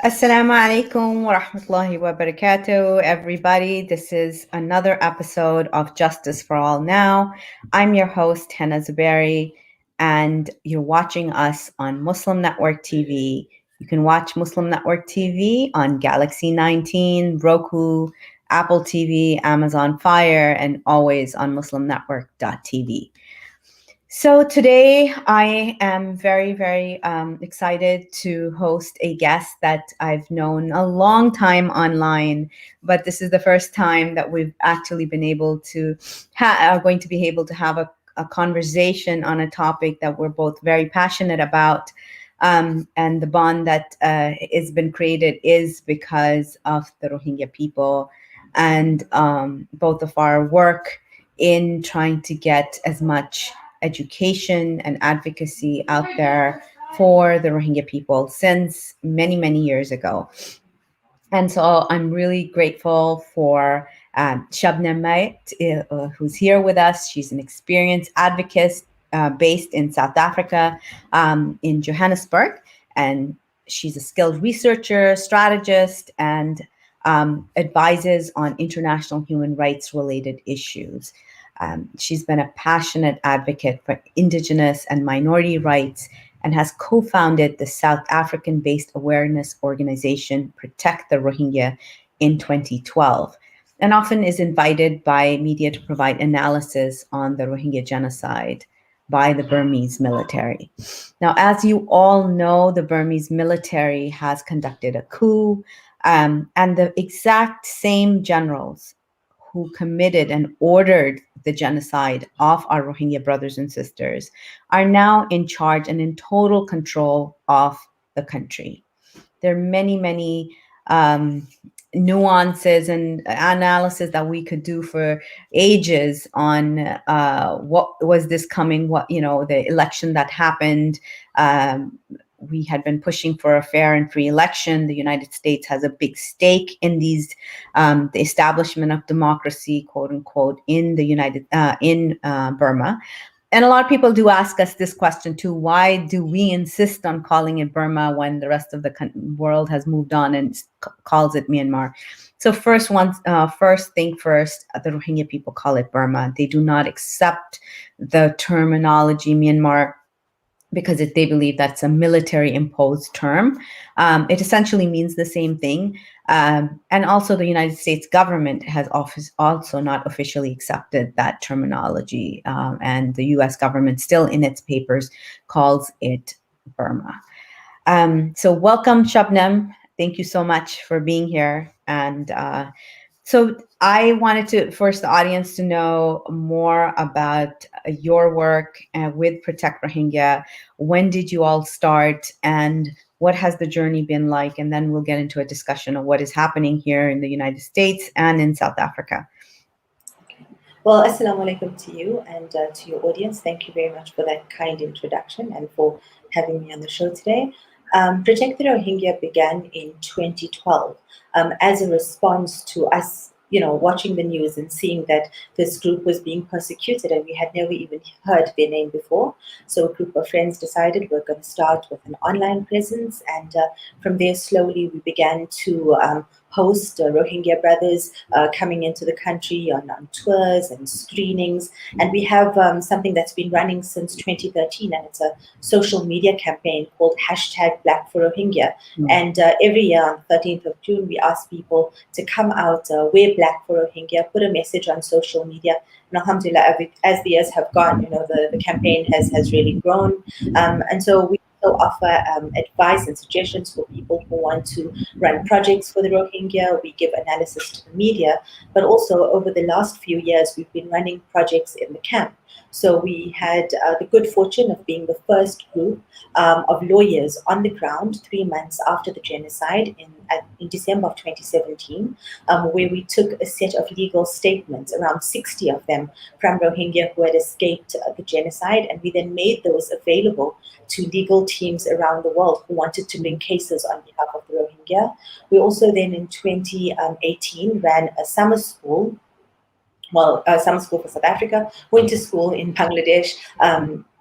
Assalamu alaikum wa rahmatullahi wa barakatuh, everybody. This is another episode of Justice for All Now. I'm your host, Hena Zuberi, and you're watching us on Muslim Network TV. You can watch Muslim Network TV on Galaxy 19, Roku, Apple TV, Amazon Fire, and always on muslimnetwork.tv. So today I am very, very excited to host a guest that I've known a long time online, but this is the first time that we've actually been able to are going to be able to have a conversation on a topic that we're both very passionate about. And the bond that has been created is because of the Rohingya people and both of our work in trying to get as much education and advocacy out there for the Rohingya people since many, many years ago. And so I'm really grateful for Shabnam Mayet, who's here with us. She's an experienced advocate based in South Africa, in Johannesburg. And she's a skilled researcher, strategist, and advises on international human rights related issues. She's been a passionate advocate for Indigenous and minority rights and has co-founded the South African-based awareness organization Protect the Rohingya in 2012, and often is invited by media to provide analysis on the Rohingya genocide by the Burmese military. Now, as you all know, the Burmese military has conducted a coup, and the exact same generals who committed and ordered the genocide of our Rohingya brothers and sisters are now in charge and in total control of the country. There are many, many nuances and analysis that we could do for ages on what was this coming, the election that happened. We had been pushing for a fair and free election. The United States has a big stake in the establishment of democracy, quote unquote, in Burma. And a lot of people do ask us this question too: why do we insist on calling it Burma when the rest of the world has moved on and calls it Myanmar? So first thing first, the Rohingya people call it Burma. They do not accept the terminology Myanmar because they believe that's a military imposed term. It essentially means the same thing. And also the United States government has also not officially accepted that terminology. And the US government still in its papers calls it Burma. So welcome, Shabnam. Thank you so much for being here. And so I wanted to force the audience to know more about your work with Protect Rohingya. When did you all start, and what has the journey been like? And then we'll get into a discussion of what is happening here in the United States and in South Africa. Well, assalamu alaikum to you and to your audience. Thank you very much for that kind introduction and for having me on the show today. Protect the Rohingya began in 2012 as a response to us, watching the news and seeing that this group was being persecuted and we had never even heard their name before. So a group of friends decided we're going to start with an online presence, and from there slowly we began to host Rohingya brothers coming into the country on tours and screenings. And we have something that's been running since 2013, and it's a social media campaign called #BlackForRohingya. And every year on 13th of June, we ask people to come out, wear black for Rohingya, put a message on social media. And alhamdulillah, as the years have gone, the campaign has really grown. And so we also offer advice and suggestions for people who want to run projects for the Rohingya. We give analysis to the media, but also over the last few years, we've been running projects in the camp. So we had the good fortune of being the first group of lawyers on the ground 3 months after the genocide in December of 2017, where we took a set of legal statements, around 60 of them, from Rohingya who had escaped the genocide, and we then made those available to legal teams around the world who wanted to bring cases on behalf of the Rohingya. We also then in 2018 ran a summer school for South Africa, went to school in Bangladesh,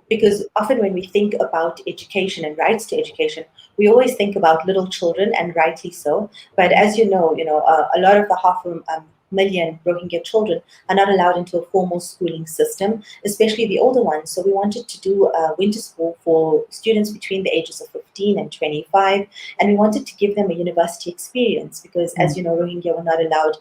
because often when we think about education and rights to education, we always think about little children, and rightly so. But as a lot of the half million Rohingya children are not allowed into a formal schooling system, especially the older ones. So we wanted to do winter school for students between the ages of 15 and 25, and we wanted to give them a university experience because, as you know, Rohingya were not allowed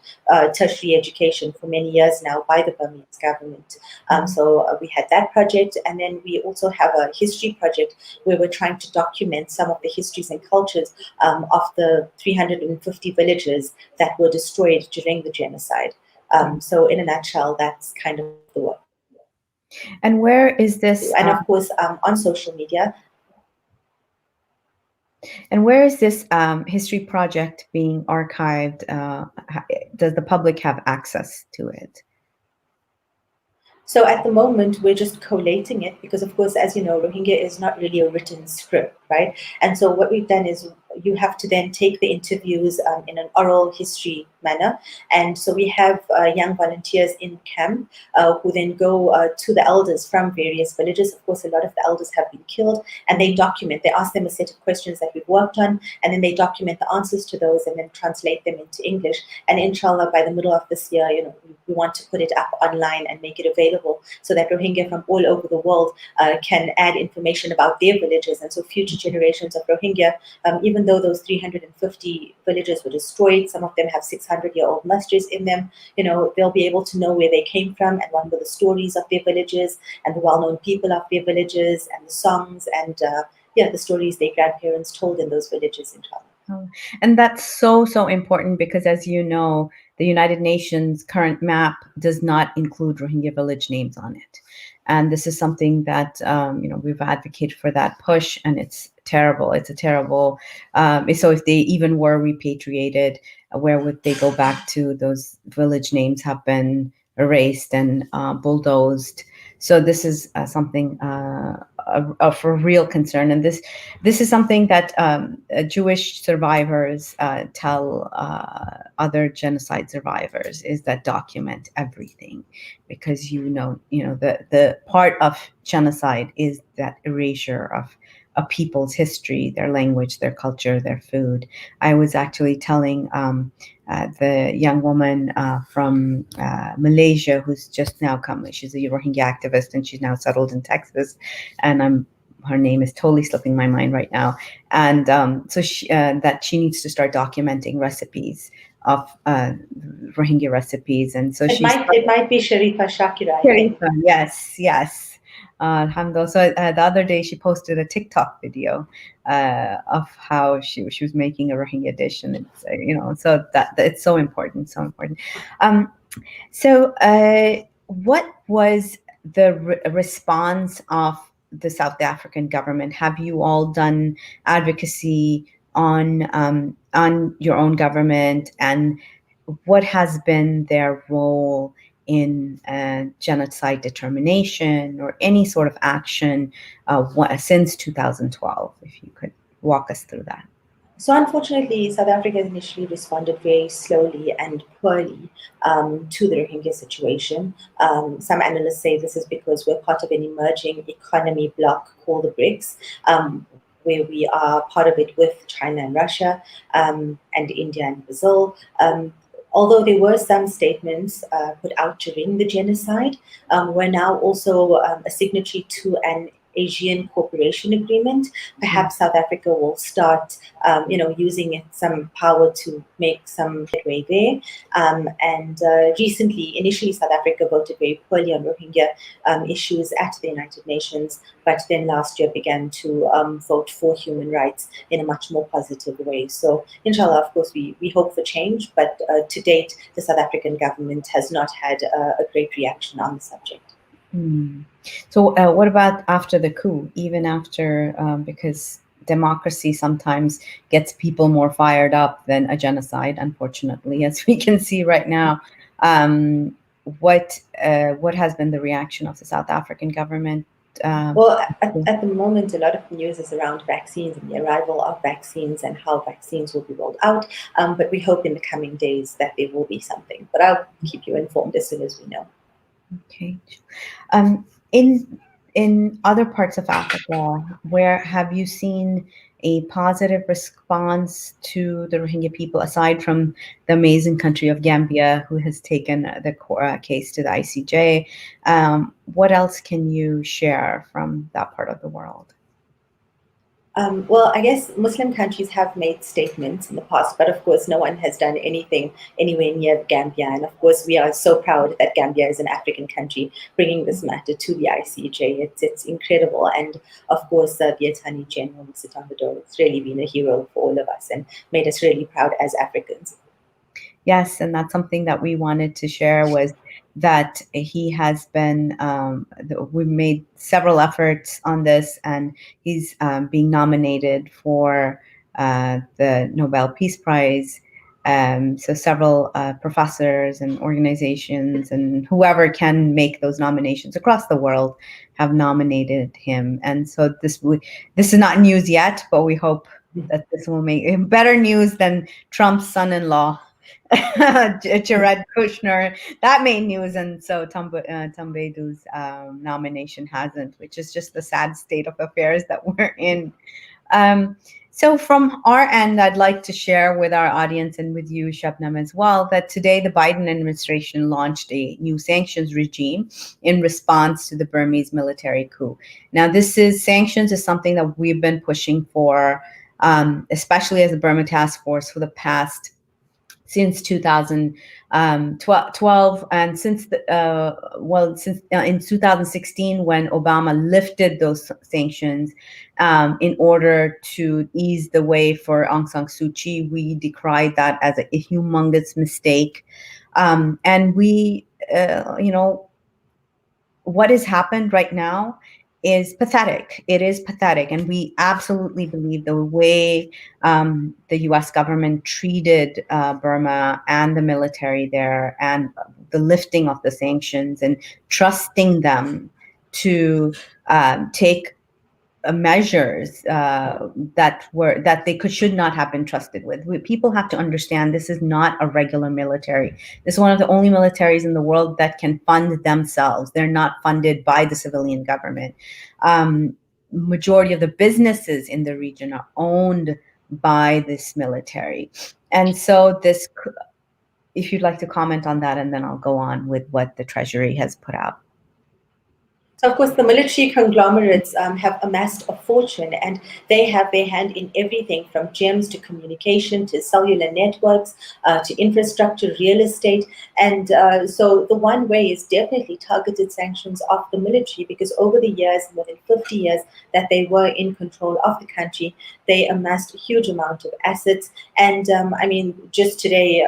tertiary education for many years now by the Burmese government. So we had that project, and then we also have a history project where we're trying to document some of the histories and cultures of the 350 villages that were destroyed during the genocide. So in a nutshell, that's kind of the work. And where is this? And of course, on social media. And where is this history project being archived? Does the public have access to it? So at the moment, we're just collating it because, of course, as you know, Rohingya is not really a written script, right? And so what we've done is you have to then take the interviews in an oral history manner. And so we have young volunteers in camp who then go to the elders from various villages. Of course, a lot of the elders have been killed, and they document. They ask them a set of questions that we've worked on, and then they document the answers to those and then translate them into English. And inshallah, by the middle of this year, we want to put it up online and make it available so that Rohingya from all over the world can add information about their villages. And so future generations of Rohingya, even though those 350 villages were destroyed, some of them have 600-year-old masjids in them, they'll be able to know where they came from and what were the stories of their villages and the well-known people of their villages and the songs and the stories their grandparents told in those villages, inshallah. And that's so important because, as you know, the United Nations current map does not include Rohingya village names on it. And this is something that, we've advocated for that push, and it's terrible. It's a terrible. So if they even were repatriated, where would they go back to? Those village names have been erased and bulldozed. So this is something of a real concern, and this is something that Jewish survivors tell other genocide survivors, is that document everything, because the part of genocide is that erasure of a people's history, their language, their culture, their food. I was actually telling the young woman from Malaysia who's just now come. She's a Rohingya activist, and she's now settled in Texas. And her name is totally slipping my mind right now. And so that she needs to start documenting recipes of Rohingya recipes. And so it might be Sharifa Shakira. Sharifa, yes. Alhamdulillah. So the other day she posted a TikTok video of how she was making a Rohingya dish, and it's so that it's so important. So what was the response of the South African government? Have you all done advocacy on your own government, and what has been their role in genocide determination or any sort of action since 2012? If you could walk us through that. So unfortunately, South Africa initially responded very slowly and poorly to the Rohingya situation. Some analysts say this is because we're part of an emerging economy bloc called the BRICS, where we are part of it with China and Russia and India and Brazil. Although there were some statements put out during the genocide, we're now also a signatory to an Asian cooperation agreement. Perhaps South Africa will start, using some power to make some headway there. And recently, initially, South Africa voted very poorly on Rohingya issues at the United Nations, but then last year began to vote for human rights in a much more positive way. So, inshallah, of course, we hope for change, but to date, the South African government has not had a great reaction on the subject. So what about after the coup, even after, because democracy sometimes gets people more fired up than a genocide, unfortunately, as we can see right now. What has been the reaction of the South African government? Well, at the moment, a lot of the news is around vaccines and the arrival of vaccines and how vaccines will be rolled out. But we hope in the coming days that there will be something. But I'll keep you informed as soon as we know. Okay. in other parts of Africa, where have you seen a positive response to the Rohingya people, aside from the amazing country of Gambia, who has taken the case to the ICJ? What else can you share from that part of the world? Well, I guess Muslim countries have made statements in the past, but of course, no one has done anything anywhere near Gambia. And of course, we are so proud that Gambia is an African country bringing this matter to the ICJ. It's incredible. And of course, the Attorney General, Mr. Tambadou, has really been a hero for all of us and made us really proud as Africans. Yes, and that's something that we wanted to share, was that he has been, we made several efforts on this, and he's being nominated for the Nobel Peace Prize. So several professors and organizations and whoever can make those nominations across the world have nominated him. And so this is not news yet, but we hope that this will make better news than Trump's son-in-law, Jared Kushner. That made news, and so Tambadou's nomination hasn't, which is just the sad state of affairs that we're in. So from our end, I'd like to share with our audience and with you, Shabnam, as well, that today the Biden administration launched a new sanctions regime in response to the Burmese military coup. Now, sanctions is something that we've been pushing for, especially as the Burma Task Force, for the past since 2012, and since in 2016, when Obama lifted those sanctions in order to ease the way for Aung San Suu Kyi. We decried that as a humongous mistake, and what has happened right now is pathetic. It is pathetic. And we absolutely believe the way the US government treated Burma and the military there, and the lifting of the sanctions and trusting them to take measures that they should not have been trusted with. People have to understand this is not a regular military. This is one of the only militaries in the world that can fund themselves. They're not funded by the civilian government. Majority of the businesses in the region are owned by this military. And so if you'd like to comment on that, and then I'll go on with what the Treasury has put out. So, of course, the military conglomerates have amassed a fortune, and they have their hand in everything from gems to communication to cellular networks to infrastructure, real estate. And so the one way is definitely targeted sanctions of the military, because over the years, more than 50 years that they were in control of the country, they amassed a huge amount of assets. And I mean, just today,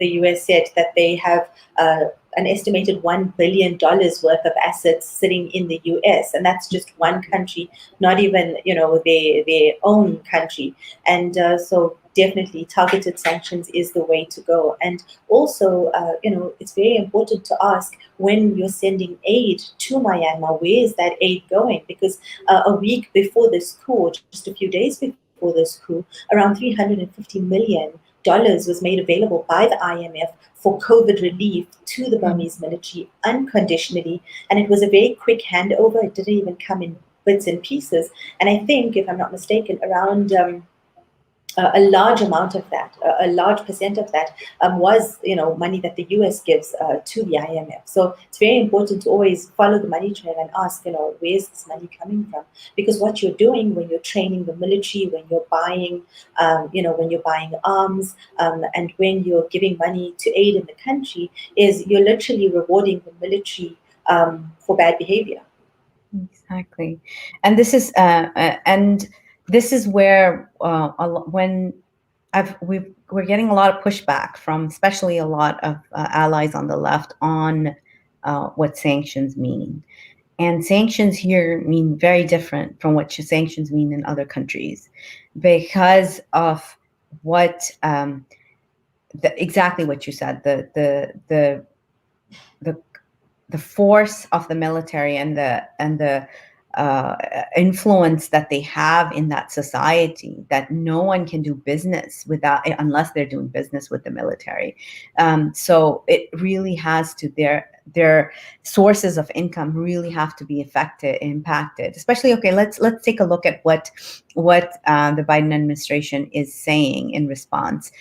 the US said that they have an estimated $1 billion worth of assets sitting in the US. And that's just one country, not even, their own country. And so definitely targeted sanctions is the way to go. And also, it's very important to ask, when you're sending aid to Myanmar, where is that aid going? Because a week before this coup, or just a few days before this coup, around $350 million was made available by the IMF for COVID relief to the Burmese military unconditionally. And it was a very quick handover. It didn't even come in bits and pieces. And I think, if I'm not mistaken, around a large amount of that, a large percent of that was, money that the US gives to the IMF. So it's very important to always follow the money trail and ask, where's this money coming from? Because what you're doing when you're training the military, when you're buying, when you're buying arms, and when you're giving money to aid in the country, is you're literally rewarding the military for bad behavior. Exactly, and this is this is where we're getting a lot of pushback from, especially a lot of allies on the left, on what sanctions mean. And sanctions here mean very different from what sanctions mean in other countries, because of what exactly what you said, the force of the military and the influence that they have in that society, that no one can do business unless they're doing business with the military. So it really has to their sources of income really have to be impacted. Especially, okay, let's take a look at what the Biden administration is saying in response.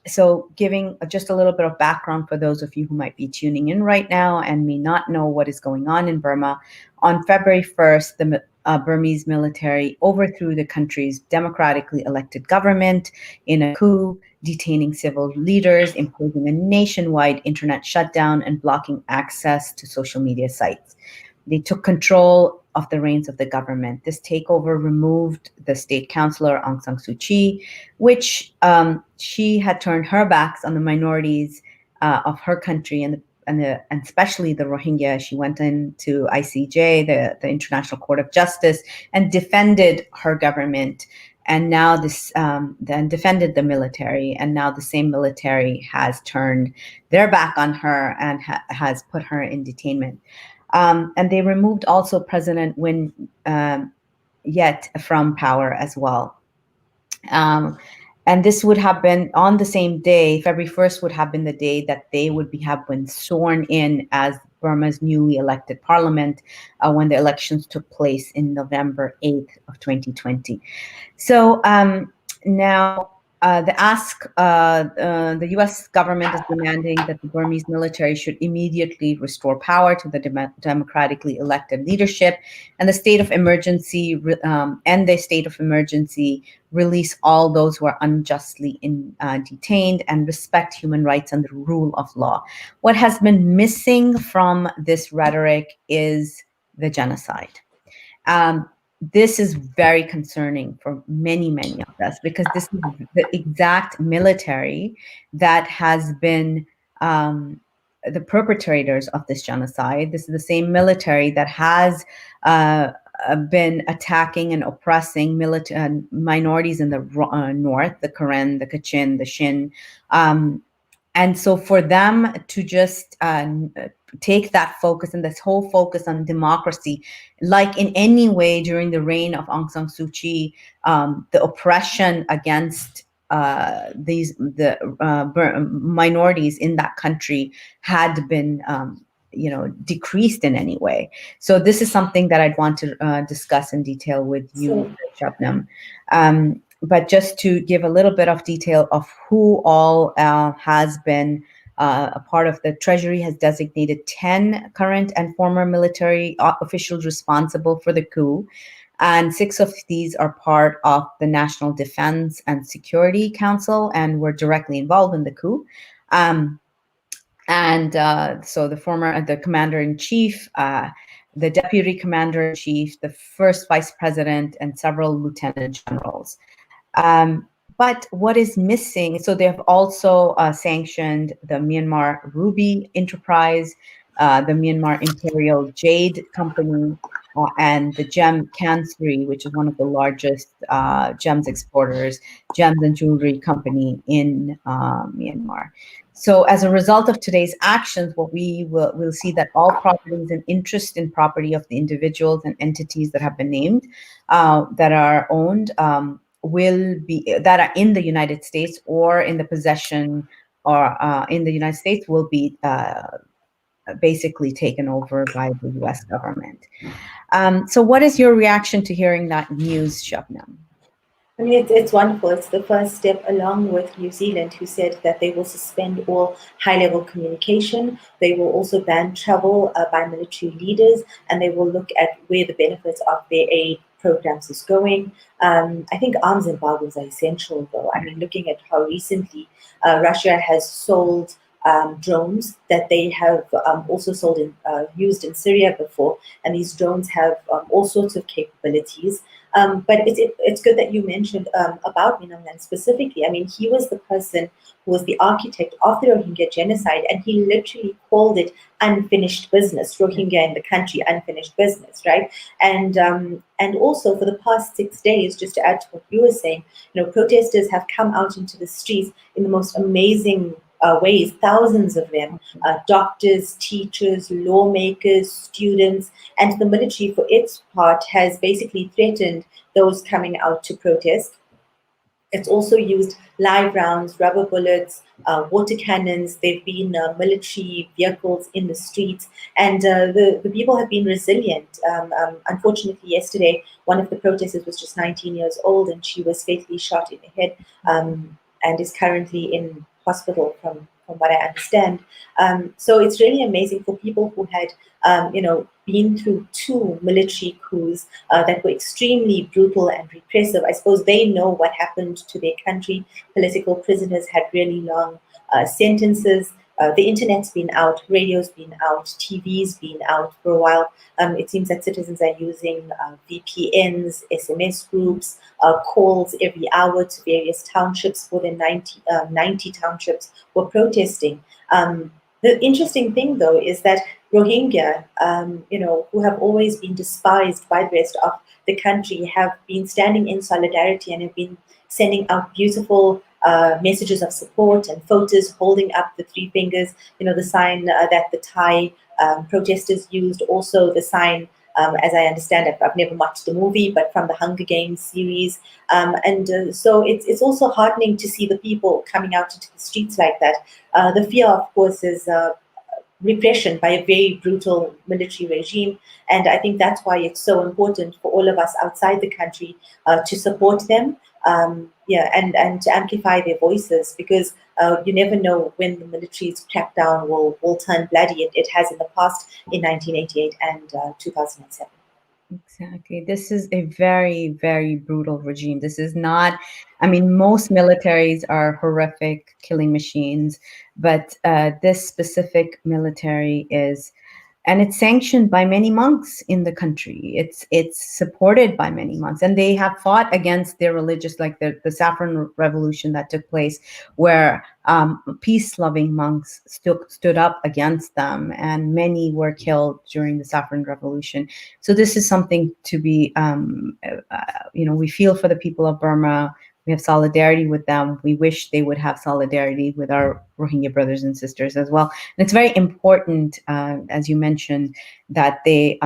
So giving just a little bit of background for those of you who might be tuning in right now and may not know what is going on in Burma. On February 1st, the Burmese military overthrew the country's democratically elected government in a coup, detaining civil leaders, imposing a nationwide internet shutdown, and blocking access to social media sites. They took control of the reins of the government. This takeover removed the state councillor Aung San Suu Kyi, which she had turned her backs on the minorities of her country and especially the Rohingya. She went into ICJ, the International Court of Justice, and defended her government. And now then defended the military, and now the same military has turned their back on her and has put her in detainment. And they removed also President Win Yet from power as well. And this would have been on the same day. February 1st would have been the day that they would have been sworn in as Burma's newly elected parliament when the elections took place in November 8th of 2020. So now the U.S. government is demanding that the Burmese military should immediately restore power to the democratically elected leadership, and the state of emergency release all those who are unjustly detained and respect human rights and the rule of law. What has been missing from this rhetoric is the genocide. This is very concerning for many of us, because this is the exact military that has been the perpetrators of this genocide. This is the same military that has been attacking and oppressing minorities in the north, the Karen, the Kachin, the Shin. And so for them to just take that focus and this whole focus on democracy, like in any way during the reign of Aung San Suu Kyi, the oppression against the minorities in that country had been decreased in any way. So this is something that I'd want to discuss in detail with you, Shabnam. But just to give a little bit of detail of who all has been a part of the Treasury, has designated 10 current and former military officials responsible for the coup. And 6 of these are part of the National Defense and Security Council and were directly involved in the coup. So the commander-in-chief, the deputy commander-in-chief, the first vice president, and several lieutenant generals. But what is missing, so they have also sanctioned the Myanmar Ruby Enterprise, the Myanmar Imperial Jade Company, and the Gem Cansri, which is one of the largest gems exporters, gems and jewelry company in Myanmar. So as a result of today's actions, what we'll see that all properties and interest in property of the individuals and entities that have been named, that are owned, that are in the United States or in the possession or in the United States will be basically taken over by the US government. So what is your reaction to hearing that news, Shabnam? I mean, it's wonderful. It's the first step, along with New Zealand, who said that they will suspend all high-level communication. They will also ban travel by military leaders, and they will look at where the benefits of their aid programs is going. I think arms embargoes are essential, though. I mean, looking at how recently Russia has sold drones that they have also used in Syria before, and these drones have all sorts of capabilities. But it's good that you mentioned about Min Aung Hlaing specifically. I mean, he was the person who was the architect of the Rohingya genocide, and he literally called it unfinished business, Rohingya in the country, unfinished business, right? And also for the past 6 days, just to add to what you were saying, protesters have come out into the streets in the most amazing ways, thousands of them, doctors, teachers, lawmakers, students, and the military, for its part, has basically threatened those coming out to protest. It's also used live rounds, rubber bullets, water cannons. There have been military vehicles in the streets, and the people have been resilient. Unfortunately, yesterday, one of the protesters was just 19 years old, and she was fatally shot in the head, and is currently in hospital from what I understand. So it's really amazing for people who had, been through two military coups that were extremely brutal and repressive. I suppose they know what happened to their country. Political prisoners had really long sentences. The internet's been out, radio's been out, TV's been out for a while. It seems that citizens are using VPNs, SMS groups, calls every hour to various townships. More than 90 townships were protesting. The interesting thing, though, is that Rohingya, who have always been despised by the rest of the country, have been standing in solidarity and have been sending out beautiful messages of support and photos holding up the three fingers, the sign that the Thai protesters used, also the sign, as I understand it, I've never watched the movie, but from the Hunger Games series. So it's also heartening to see the people coming out into the streets like that. The fear, of course, is repression by a very brutal military regime. And I think that's why it's so important for all of us outside the country to support them, and to amplify their voices, because you never know when the military's crackdown will turn bloody. It has in the past, in 1988 and 2007. Exactly. This is a very, very brutal regime. This is not, I mean, most militaries are horrific killing machines, but this specific military is, and it's sanctioned by many monks in the country. It's supported by many monks, and they have fought against their religious, like the Saffron Revolution that took place, where peace-loving monks stood up against them, and many were killed during the Saffron Revolution. So this is something to be, we feel for the people of Burma. We have solidarity with them. We wish they would have solidarity with our Rohingya brothers and sisters as well. And it's very important, as you mentioned, that the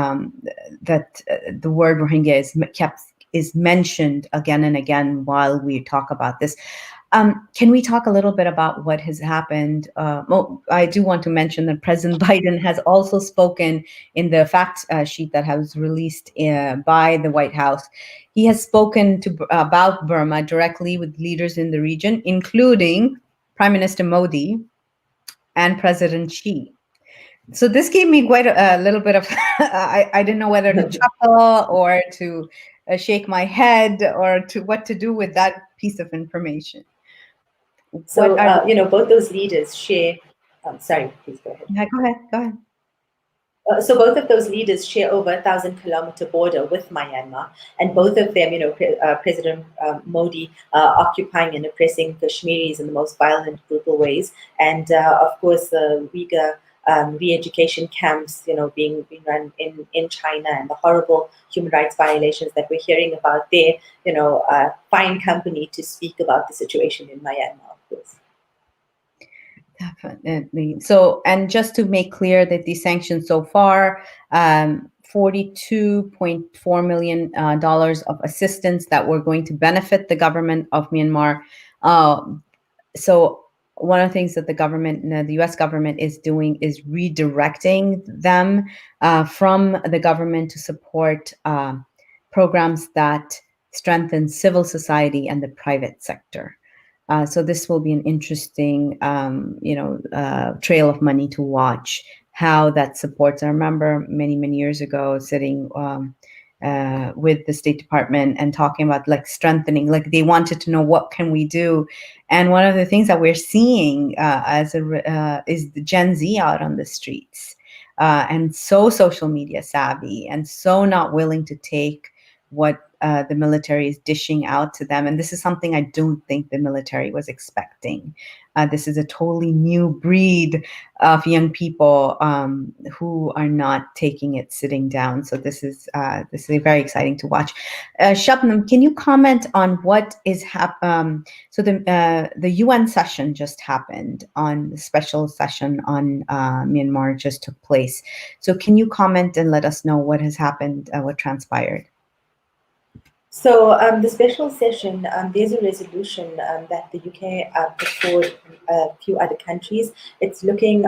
word Rohingya is mentioned again and again while we talk about this. Can we talk a little bit about what has happened? I do want to mention that President Biden has also spoken in the fact sheet that was released by the White House. He has spoken about Burma directly with leaders in the region, including Prime Minister Modi and President Xi. So this gave me quite a little bit of, I didn't know whether to chuckle or to shake my head or to what to do with that piece of information. So, both those leaders share. Sorry, please go ahead. Yeah, go ahead. So both of those leaders share over 1,000-kilometer border with Myanmar, and both of them, President Modi occupying and oppressing Kashmiris in the most violent, brutal ways, and of course the Uyghur re-education camps, being run in China, and the horrible human rights violations that we're hearing about there. Fine company to speak about the situation in Myanmar, of course. Definitely. So, and just to make clear that these sanctions so far, $42.4 million of assistance that were going to benefit the government of Myanmar. So one of the things that the U.S. government is doing is redirecting them from the government to support programs that strengthen civil society and the private sector. So this will be an interesting, trail of money to watch, how that supports. I remember many, many years ago sitting with the State Department and talking about like strengthening, like they wanted to know what can we do. And one of the things that we're seeing is the Gen Z out on the streets and so social media savvy and so not willing to take what the military is dishing out to them. And this is something I don't think the military was expecting. This is a totally new breed of young people who are not taking it sitting down. So this is very exciting to watch. Shabnam, can you comment on what is happening? So the UN session just happened, on the special session on Myanmar just took place. So can you comment and let us know what has happened, what transpired? So the special session, there's a resolution that the UK put forward a few other countries. It's looking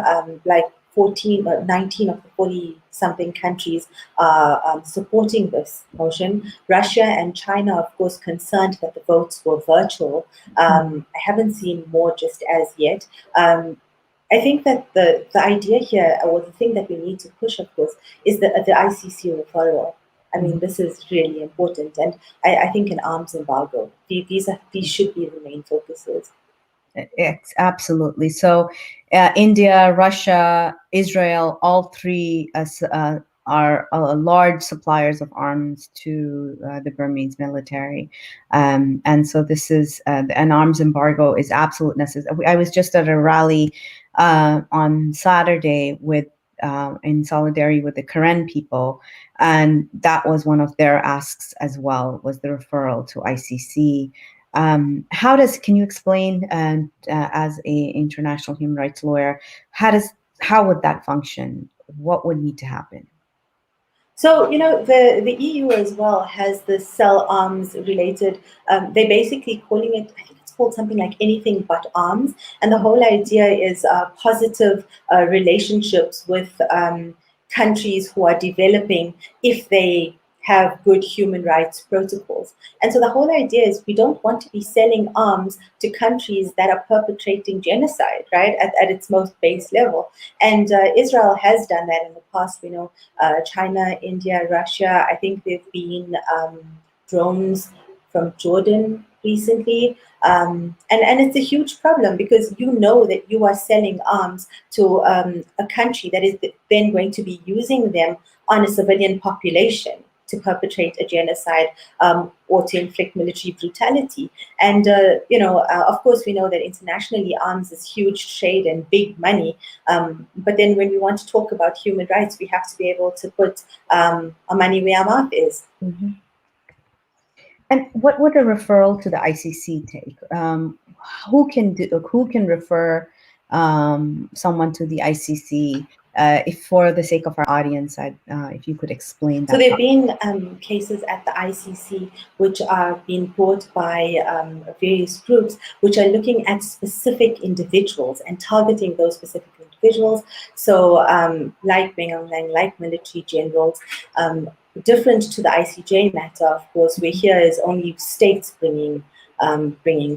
like 14 or 19 of the 40 something countries are supporting this motion. Russia and China, of course, concerned that the votes were virtual. I haven't seen more just as yet. I think that the idea here, or the thing that we need to push, of course, is the ICC referral. I mean, this is really important, and I think an arms embargo. These should be the main focuses. It's absolutely. So, India, Russia, Israel, all three are large suppliers of arms to the Burmese military, and so this is an arms embargo is absolute necessary. I was just at a rally on Saturday with in solidarity with the Karen people, and that was one of their asks as well, was the referral to ICC. Can you explain, as a international human rights lawyer, how would that function? What would need to happen? So, the EU as well has the sell arms related, they're basically calling it, I think it's called something like anything but arms. And the whole idea is positive relationships with countries who are developing if they have good human rights protocols. And so the whole idea is we don't want to be selling arms to countries that are perpetrating genocide, right, at its most base level. And Israel has done that in the past. We know China, India, Russia. I think there have been drones from Jordan recently. And it's a huge problem because you know that you are selling arms to a country that is then going to be using them on a civilian population to perpetrate a genocide or to inflict military brutality. And, of course, we know that internationally arms is huge trade and big money. But then when we want to talk about human rights, we have to be able to put our money where our mouth is. Mm-hmm. And what would a referral to the ICC take? Who can refer someone to the ICC? If, for the sake of our audience, if you could explain that. So there have been cases at the ICC which are being brought by various groups which are looking at specific individuals and targeting those specific individuals. So like Meng Aung, like military generals, different to the ICJ matter, of course, where here is only states bringing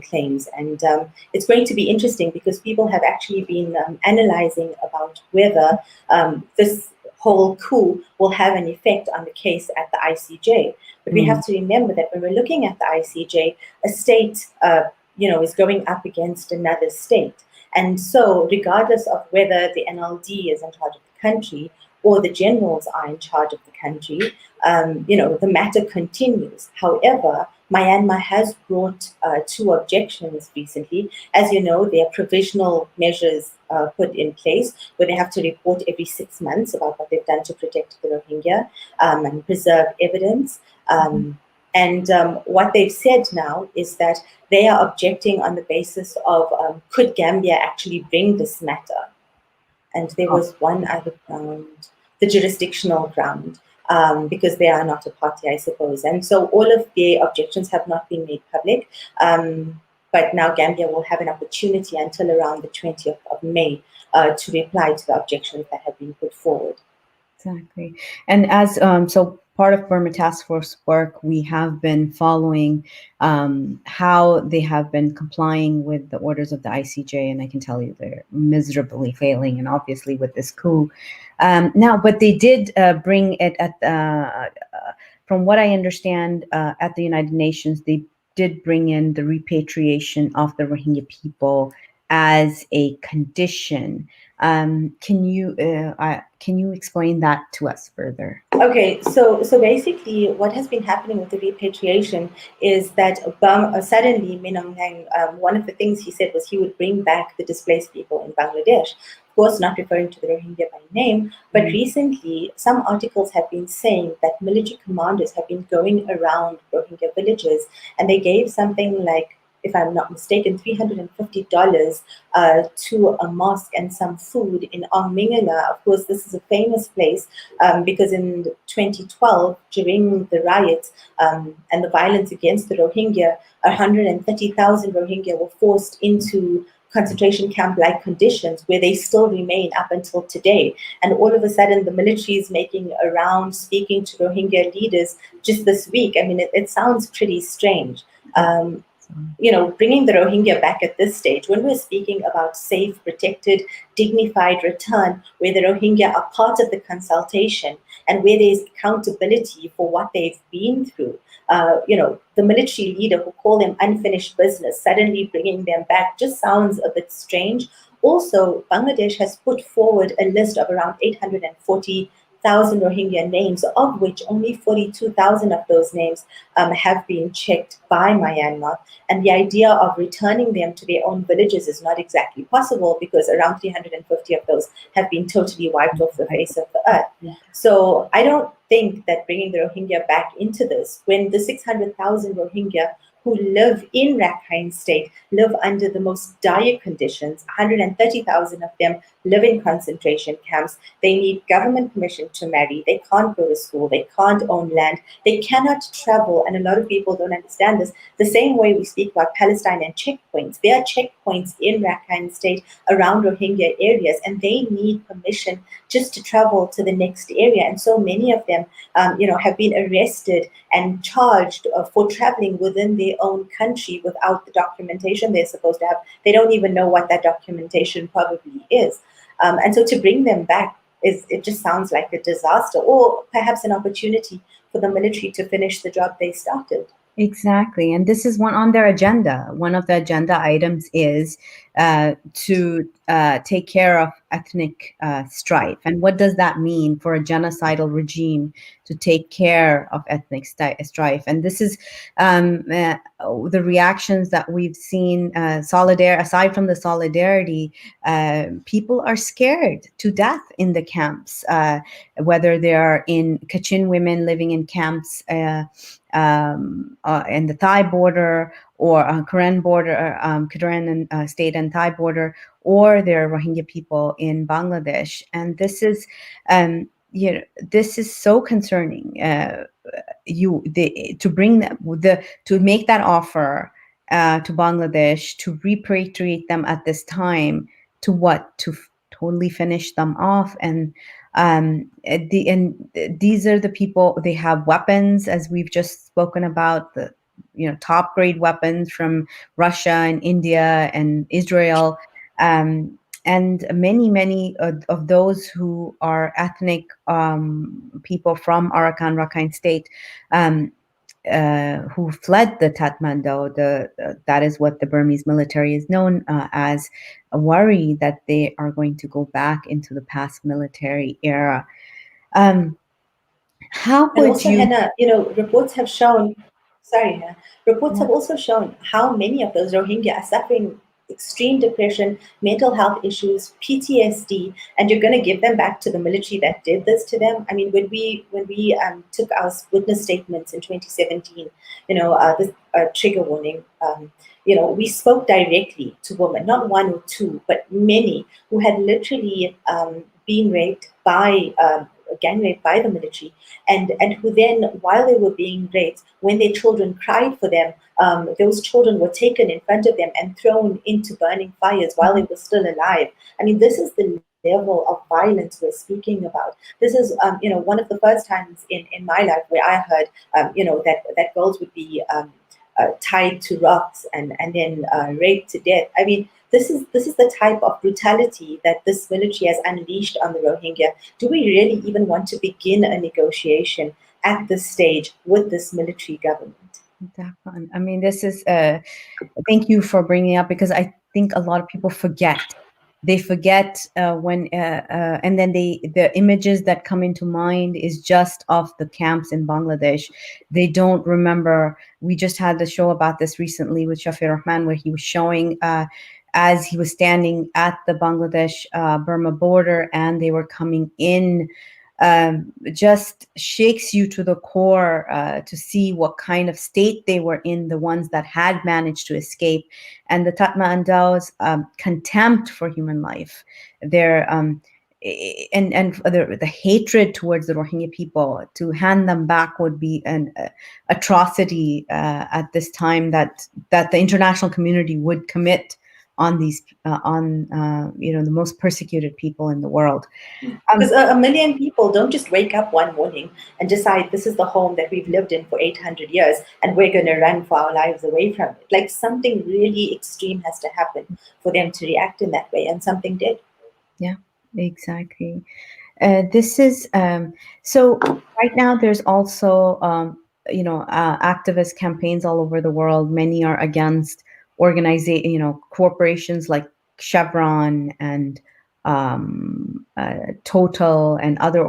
claims. And it's going to be interesting because people have actually been analyzing about whether this whole coup will have an effect on the case at the ICJ. But we have to remember that when we're looking at the ICJ, a state, is going up against another state. And so regardless of whether the NLD is in charge of the country or the generals are in charge of the country, the matter continues. However, Myanmar has brought two objections recently. As you know, there are provisional measures put in place where they have to report every 6 months about what they've done to protect the Rohingya and preserve evidence. And what they've said now is that they are objecting on the basis of could Gambia actually bring this matter? And there was one other ground, the jurisdictional ground, because they are not a party, I suppose. And so all of the objections have not been made public. But now Gambia will have an opportunity until around the 20th of May to reply to the objections that have been put forward. Exactly. And as so part of Burma Task Force work, we have been following how they have been complying with the orders of the ICJ, and I can tell you they're miserably failing, and obviously with this coup. Now, but they did bring it at, from what I understand, at the United Nations, they did bring in the repatriation of the Rohingya people as a condition. Can you explain that to us further? Okay, so basically, what has been happening with the repatriation is that suddenly, Min Aung Hlaing, one of the things he said was he would bring back the displaced people in Bangladesh. Of course, not referring to the Rohingya by name, but recently, some articles have been saying that military commanders have been going around Rohingya villages, and they gave something like if I'm not mistaken, $350 to a mosque and some food in Mingala. Of course, this is a famous place because in 2012, during the riots and the violence against the Rohingya, 130,000 Rohingya were forced into concentration camp like conditions where they still remain up until today. And all of a sudden, the military is making a round speaking to Rohingya leaders just this week. I mean, it sounds pretty strange. Bringing the Rohingya back at this stage, when we're speaking about safe, protected, dignified return, where the Rohingya are part of the consultation and where there's accountability for what they've been through, the military leader who called them unfinished business, suddenly bringing them back just sounds a bit strange. Also, Bangladesh has put forward a list of around 840,000 Rohingya names, of which only 42,000 of those names have been checked by Myanmar. And the idea of returning them to their own villages is not exactly possible because around 350 of those have been totally wiped off the face of the earth. So I don't think that bringing the Rohingya back into this, when the 600,000 Rohingya who live in Rakhine State live under the most dire conditions. 130,000 of them live in concentration camps. They need government permission to marry. They can't go to school. They can't own land. They cannot travel. And a lot of people don't understand this. The same way we speak about Palestine and checkpoints. There are checkpoints in Rakhine State around Rohingya areas, and they need permission just to travel to the next area. And so many of them, have been arrested and charged for traveling within their own country without the documentation they're supposed to have. They don't even know what that documentation probably is. And so to bring them back, it just sounds like a disaster, or perhaps an opportunity for the military to finish the job they started. Exactly. And this is one on their agenda. One of the agenda items is to take care of ethnic strife. And what does that mean for a genocidal regime to take care of ethnic strife? And this is the reactions that we've seen. Aside from the solidarity, people are scared to death in the camps, whether they are in Kachin women living in camps in the Thai border, or Karen border, Karen state and Thai border, or there are Rohingya people in Bangladesh. And this is, this is so concerning. To bring them to make that offer to Bangladesh to repatriate them at this time, to what? To totally finish them off. And these are the people, they have weapons, as we've just spoken about, the top grade weapons from Russia and India and Israel, and many of those who are ethnic people from Arakan Rakhine State, who fled the Tatmadaw. That is what the Burmese military is known as. A worry that they are going to go back into the past military era. How would also, you? Hena, reports have shown. Sorry, Hena. Reports have also shown how many of those Rohingya are suffering extreme depression, mental health issues, PTSD, and you're going to give them back to the military that did this to them. I mean, when we took our witness statements in 2017, this trigger warning. We spoke directly to women, not one or two, but many who had literally been raped by gang raped by the military, and who then, while they were being raped, when their children cried for them, those children were taken in front of them and thrown into burning fires while they were still alive. I mean, this is the level of violence we're speaking about. This is, one of the first times in my life where I heard, that girls would be tied to rocks and then raped to death. I mean, this is the type of brutality that this military has unleashed on the Rohingya. Do we really even want to begin a negotiation at this stage with this military government? Definitely. I mean, this is. Thank you for bringing it up, because I think a lot of people forget. They forget when, and then the images that come into mind is just of the camps in Bangladesh. They don't remember. We just had the show about this recently with Shafi Rahman, where he was showing as he was standing at the Bangladesh Burma border, and they were coming in just shakes you to the core to see what kind of state they were in, the ones that had managed to escape, and the Tatmadaws' contempt for human life, their and the hatred towards the Rohingya people. To hand them back would be an atrocity at this time that the international community would commit on these the most persecuted people in the world. Because a million people don't just wake up one morning and decide this is the home that we've lived in for 800 years and we're going to run for our lives away from it. Like something really extreme has to happen for them to react in that way, and something did. Yeah, exactly. This is so right now there's also activist campaigns all over the world. Many are against corporations like Chevron and Total and other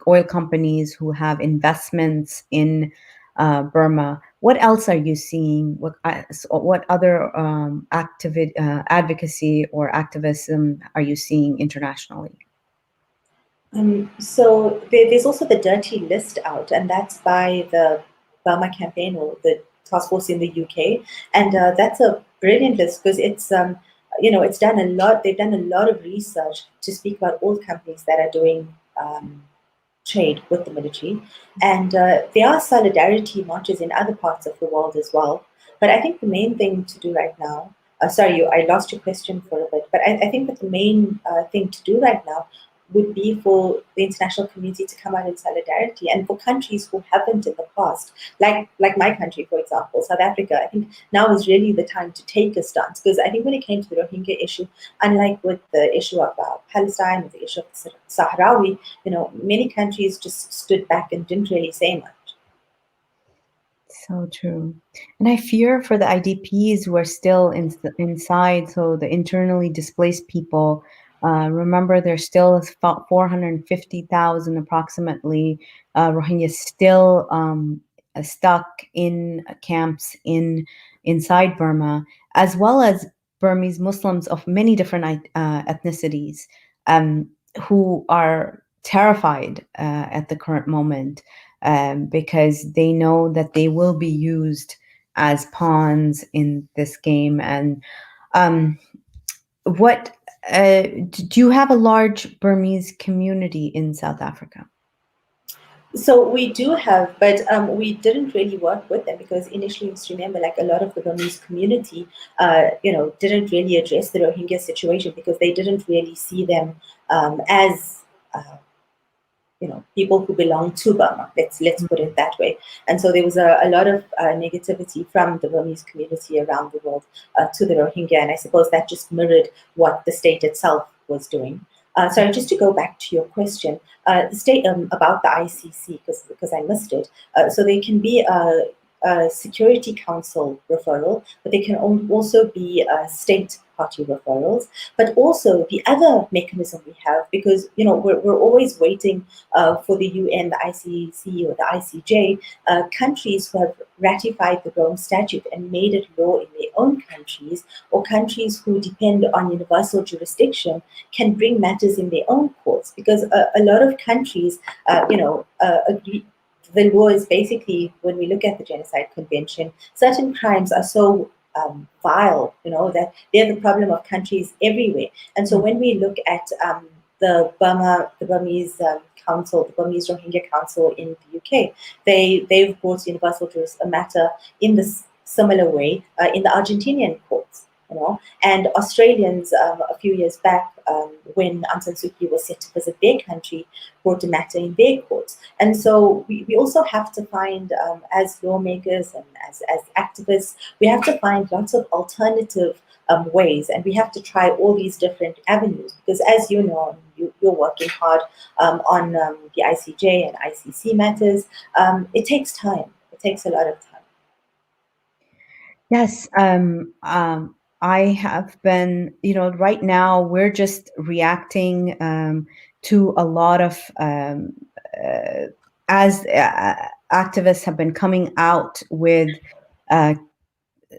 oil companies who have investments in Burma. What else are you seeing? What other advocacy or activism are you seeing internationally? So there's also the dirty list out, and that's by the Burma campaign or the task force in the UK, and that's a brilliant list because it's done a lot. They've done a lot of research to speak about all companies that are doing trade with the military, and there are solidarity marches in other parts of the world as well. But I think the main thing to do right now. Sorry, I lost your question for a bit, but I think that the main thing to do right now would be for the international community to come out in solidarity, and for countries who haven't in the past, like my country, for example, South Africa. I think now is really the time to take a stance, because I think when it came to the Rohingya issue, unlike with the issue of Palestine, with the issue of Sahrawi, many countries just stood back and didn't really say much. So true. And I fear for the IDPs who are still inside, so the internally displaced people. Remember, there's still about 450,000 approximately Rohingyas still stuck in camps inside Burma, as well as Burmese Muslims of many different ethnicities who are terrified at the current moment because they know that they will be used as pawns in this game. And what do you have a large Burmese community in South Africa? So we do have, but we didn't really work with them because initially, just remember, like a lot of the Burmese community, didn't really address the Rohingya situation because they didn't really see them as people who belong to Burma. Let's put it that way. And so there was a lot of negativity from the Burmese community around the world to the Rohingya, and I suppose that just mirrored what the state itself was doing. Sorry, just to go back to your question, the state about the ICC, because I missed it. So there can be a Security Council referral, but there can also be state party referrals. But also the other mechanism we have, because we're always waiting for the UN, the ICC, or the ICJ, countries who have ratified the Rome Statute and made it law in their own countries, or countries who depend on universal jurisdiction, can bring matters in their own courts, because a lot of countries, agree. The law is basically, when we look at the Genocide Convention, certain crimes are so vile, that they're the problem of countries everywhere. And so when we look at the Burmese Council, the Burmese Rohingya Council in the UK, they've brought universal jurisdiction a matter in this similar way in the Argentinian courts. And Australians a few years back, when Aung San Suu Kyi was set to visit their country, brought a matter in their courts. And so we also have to find, as lawmakers and as activists, we have to find lots of alternative ways, and we have to try all these different avenues, because as you know, you're working hard on the ICJ and ICC matters. It takes time. It takes a lot of time. Yes, I have been, right now we're just reacting to a lot of, as activists have been coming out with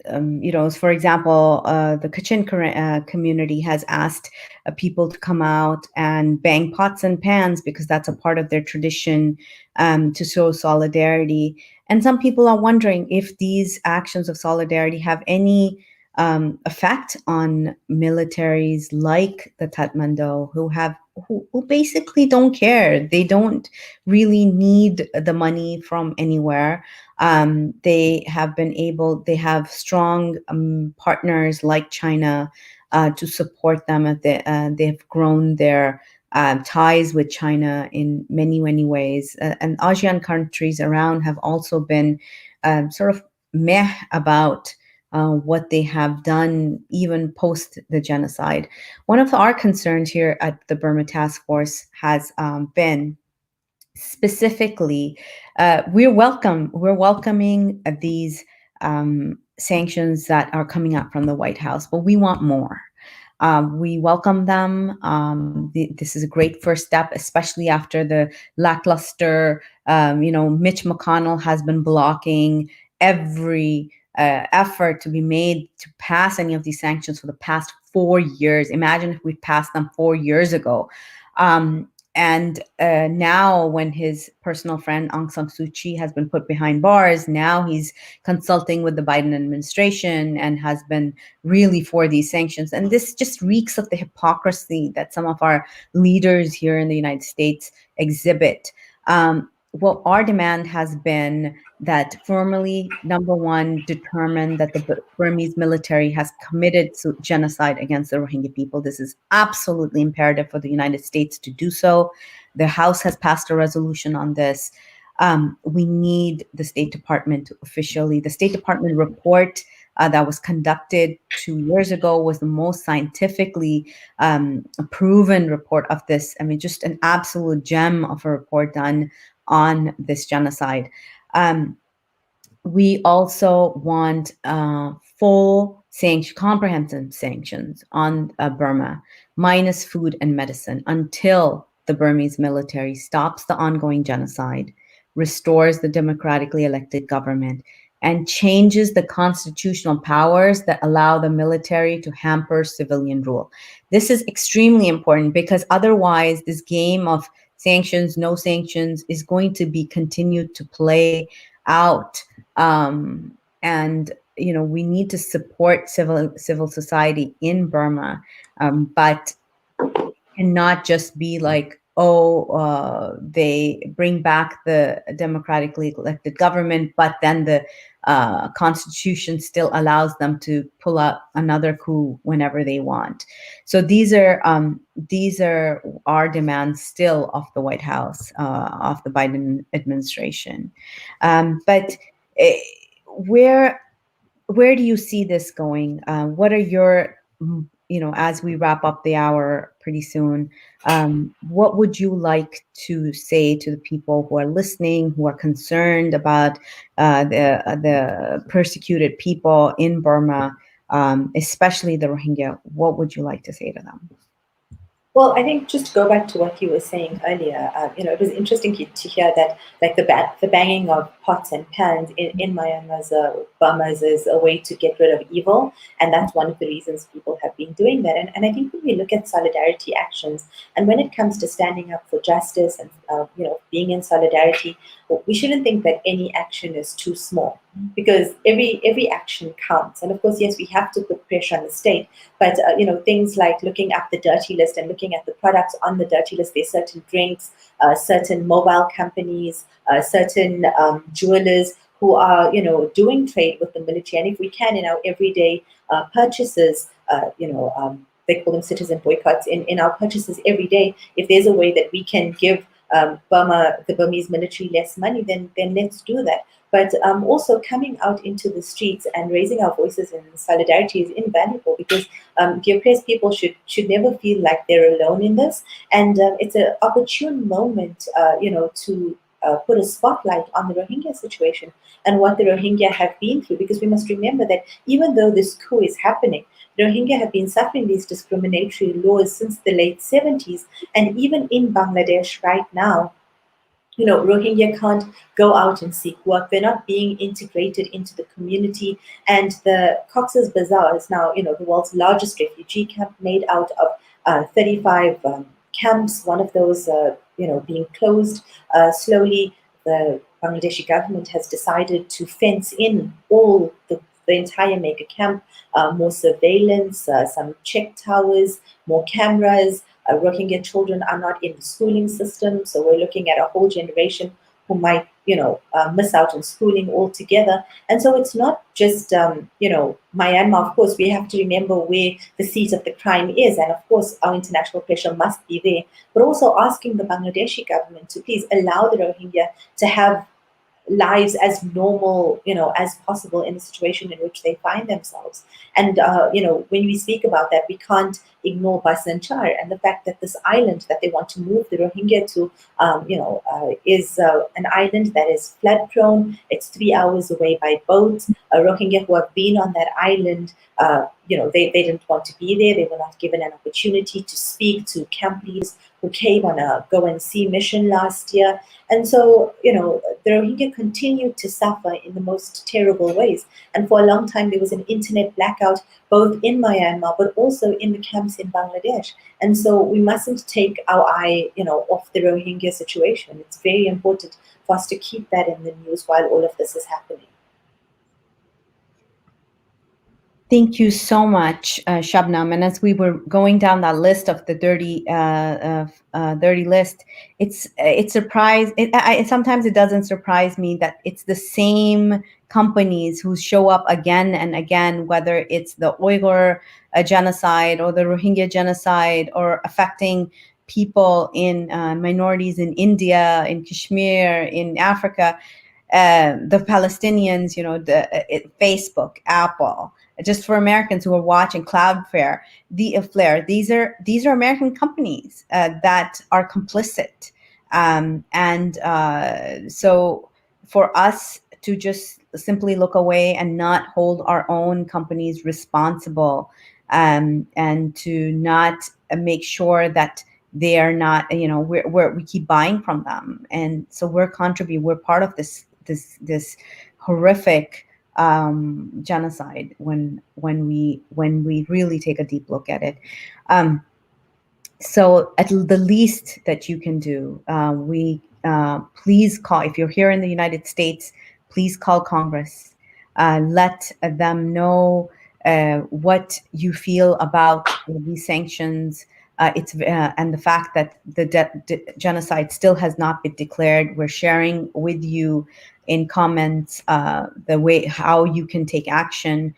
for example, the Kachin community has asked people to come out and bang pots and pans because that's a part of their tradition, to show solidarity. And some people are wondering if these actions of solidarity have any effect on militaries like the Tatmadaw, who basically don't care. They don't really need the money from anywhere. They have strong partners like China to support them. They've grown their ties with China in many, many ways. And ASEAN countries around have also been sort of meh about what they have done, even post the genocide. One of our concerns here at the Burma Task Force has been specifically, we're welcoming these sanctions that are coming out from the White House, but we want more. We welcome them. This is a great first step, especially after the lackluster. Mitch McConnell has been blocking every effort to be made to pass any of these sanctions for the past 4 years. Imagine if we'd passed them 4 years ago. And now, when his personal friend Aung San Suu Kyi has been put behind bars, now he's consulting with the Biden administration and has been really for these sanctions. And this just reeks of the hypocrisy that some of our leaders here in the United States exhibit. Well, our demand has been that formally, number one, determine that the Burmese military has committed genocide against the Rohingya people. This is absolutely imperative for the United States to do so. The House has passed a resolution on this. We need the State Department to officially, the State Department report that was conducted 2 years ago was the most scientifically proven report of this. I mean, just an absolute gem of a report done on this genocide. We also want full comprehensive sanctions on Burma, minus food and medicine, until the Burmese military stops the ongoing genocide, restores the democratically elected government, and changes the constitutional powers that allow the military to hamper civilian rule. This is extremely important because otherwise this game of sanctions, no sanctions, is going to be continued to play out. And we need to support civil society in Burma, but cannot just be like, they bring back the democratically elected government, but then the constitution still allows them to pull out another coup whenever they want. So these are our demands still of the White House, of the Biden administration. But where do you see this going? What are your, as we wrap up the hour pretty soon, what would you like to say to the people who are listening, who are concerned about the persecuted people in Burma, especially the Rohingya? What would you like to say to them? Well, I think just to go back to what you were saying earlier, it was interesting to hear that, like the banging of pots and pans in Myanmar's Burma's is a way to get rid of evil, and that's one of the reasons people have been doing that. And I think when we look at solidarity actions, and when it comes to standing up for justice and being in solidarity, we shouldn't think that any action is too small, because every action counts. And of course, yes, we have to put pressure on the state, but things like looking up the dirty list and looking at the products on the dirty list. There's certain drinks, certain mobile companies, certain jewelers who are doing trade with the military. And if we can, in our everyday purchases, they call them citizen boycotts, in our purchases every day, if there's a way that we can give the Burmese military less money, then let's do that. But also coming out into the streets and raising our voices in solidarity is invaluable, because the oppressed people should never feel like they're alone in this. And it's an opportune moment, to put a spotlight on the Rohingya situation and what the Rohingya have been through. Because we must remember that even though this coup is happening, the Rohingya have been suffering these discriminatory laws since the late 70s. And even in Bangladesh right now, Rohingya can't go out and seek work. They're not being integrated into the community. And the Cox's Bazar is now, the world's largest refugee camp, made out of 35 camps. One of those, being closed slowly. The Bangladeshi government has decided to fence in all the entire mega camp, more surveillance, some check towers, more cameras. Rohingya children are not in the schooling system, so we're looking at a whole generation who might, miss out on schooling altogether. And so it's not just, Myanmar. Of course, we have to remember where the seat of the crime is, and of course, our international pressure must be there. But also asking the Bangladeshi government to please allow the Rohingya to have lives as normal, as possible in the situation in which they find themselves. And when we speak about that, we can't ignore Basanchar and the fact that this island that they want to move the Rohingya to, is an island that is flood prone. It's 3 hours away by boat. Rohingya who have been on that island, they didn't want to be there. They were not given an opportunity to speak to camp leaders who came on a go and see mission last year. And so, the Rohingya continued to suffer in the most terrible ways. And for a long time, there was an internet blackout, both in Myanmar, but also in the camps in Bangladesh. And so we mustn't take our eye, off the Rohingya situation. It's very important for us to keep that in the news while all of this is happening. Thank you so much, Shabnam. And as we were going down that list of the dirty list, sometimes it doesn't surprise me that it's the same companies who show up again and again, whether it's the Uyghur genocide or the Rohingya genocide or affecting people in minorities in India, in Kashmir, in Africa. The Palestinians, Facebook, Apple, just for Americans who are watching Cloudflare, Flare. These are American companies that are complicit, and so for us to just simply look away and not hold our own companies responsible, and to not make sure that they are not, we keep buying from them, and so we're part of this horrific genocide when we really take a deep look at it. So at the least that you can do, please call, if you're here in the United States, please call Congress. Let them know what you feel about these sanctions. And the fact that the genocide still has not been declared. We're sharing with you in comments the way how you can take action.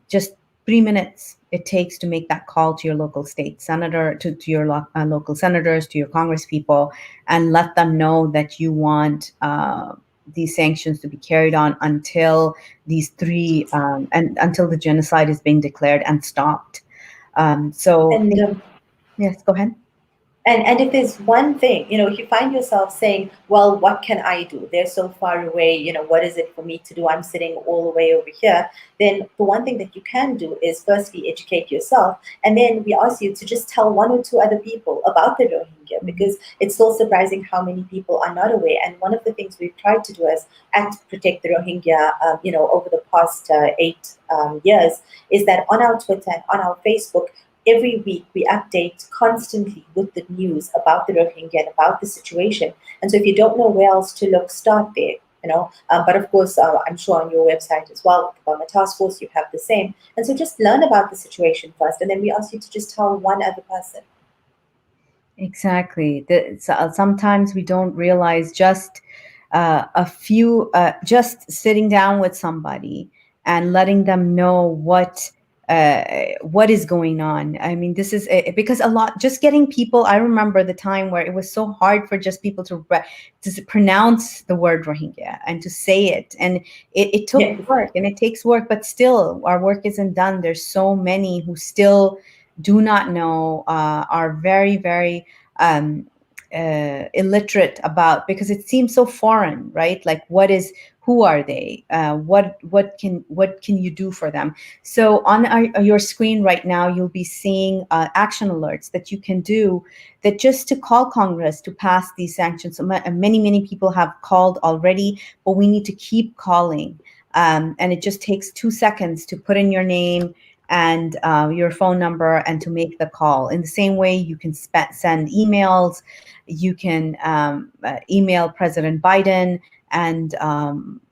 Just 3 minutes it takes to make that call to your local state senator, to your local senators, to your congresspeople, and let them know that you want these sanctions to be carried on until these three and until the genocide is being declared and stopped. Yes, go ahead. And if there's one thing, if you find yourself saying, well, what can I do? They're so far away, what is it for me to do? I'm sitting all the way over here. Then the one thing that you can do is firstly educate yourself. And then we ask you to just tell one or two other people about the Rohingya, because it's still surprising how many people are not aware. And one of the things we've tried to do as at Protect the Rohingya, over the past 8 years, is that on our Twitter and on our Facebook, every week we update constantly with the news about the Rohingya and about the situation. And so if you don't know where else to look, start there. But of course, I'm sure on your website as well, the Burma Task Force, you have the same. And so just learn about the situation first, and then we ask you to just tell one other person. Exactly. Sometimes we don't realize just just sitting down with somebody and letting them know what is going on. I mean, this is because just getting people. I remember the time where it was so hard for just people to pronounce the word Rohingya and to say it, and it took work, and it takes work, but still our work isn't done. There's so many who still do not know, are very, very illiterate about, because it seems so foreign, right? Like, who who are they? What can you do for them? So on your screen right now, you'll be seeing action alerts that you can do, that just to call Congress to pass these sanctions. So many people have called already, but we need to keep calling. And it just takes 2 seconds to put in your name and your phone number and to make the call. In the same way, you can send emails. You can email President Biden and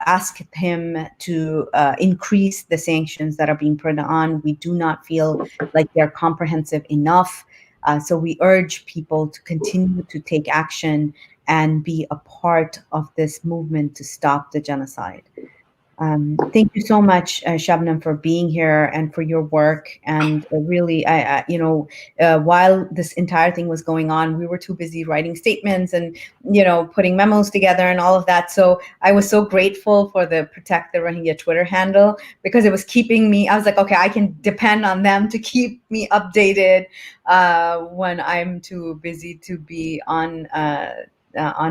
ask him to increase the sanctions that are being put on. We do not feel like they're comprehensive enough. So we urge people to continue to take action and be a part of this movement to stop the genocide. Thank you so much, Shabnam, for being here and for your work. And really, while this entire thing was going on, we were too busy writing statements and, putting memos together and all of that. So I was so grateful for the Protect the Rohingya Twitter handle, because it was keeping me, I was like, okay, I can depend on them to keep me updated when I'm too busy to be on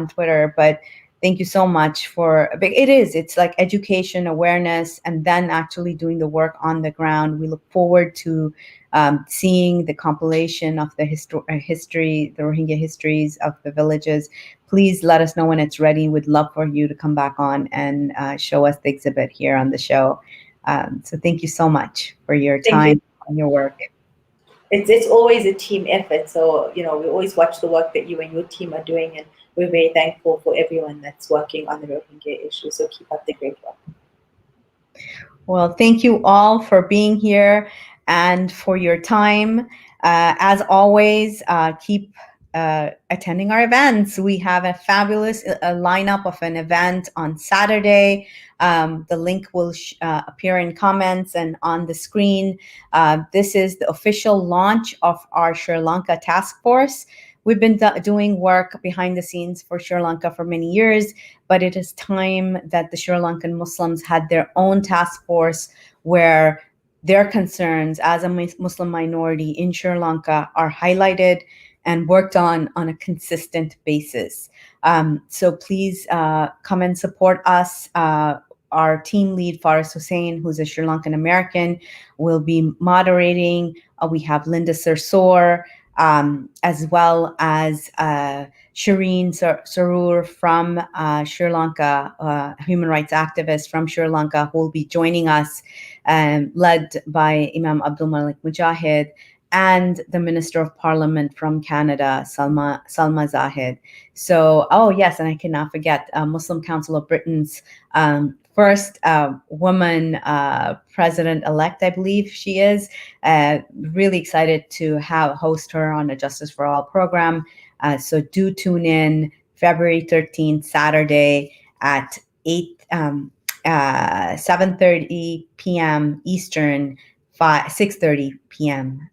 Twitter. But thank you so much for it's like education, awareness, and then actually doing the work on the ground. We look forward to seeing the compilation of the history, the Rohingya histories of the villages. Please let us know when it's ready. We'd love for you to come back on and show us the exhibit here on the show. So thank you so much for your time and your work. It's always a team effort. So, we always watch the work that you and your team are doing, and we're very thankful for everyone that's working on the Rohingya issue. So keep up the great work. Well, thank you all for being here and for your time. As always, keep attending our events. We have a fabulous lineup of an event on Saturday. The link will appear in comments and on the screen. This is the official launch of our Sri Lanka task force. We've been doing work behind the scenes for Sri Lanka for many years, but it is time that the Sri Lankan Muslims had their own task force where their concerns as a Muslim minority in Sri Lanka are highlighted and worked on a consistent basis. So please come and support us. Our team lead, Faris Hussain, who's a Sri Lankan American, will be moderating. We have Linda Sursor, as well as Shireen Sarur from Sri Lanka, human rights activist from Sri Lanka, who will be joining us, led by Imam Abdul Malik Mujahid, and the Minister of Parliament from Canada, Salma Zahid. So, oh yes, and I cannot forget Muslim Council of Britain's first woman president-elect, I believe she is. Really excited to host her on a Justice for All program. So do tune in February 13th, Saturday at 7:30 p.m. Eastern, 6:30 p.m.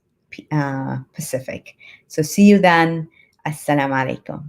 Pacific. So see you then. Assalamu alaikum.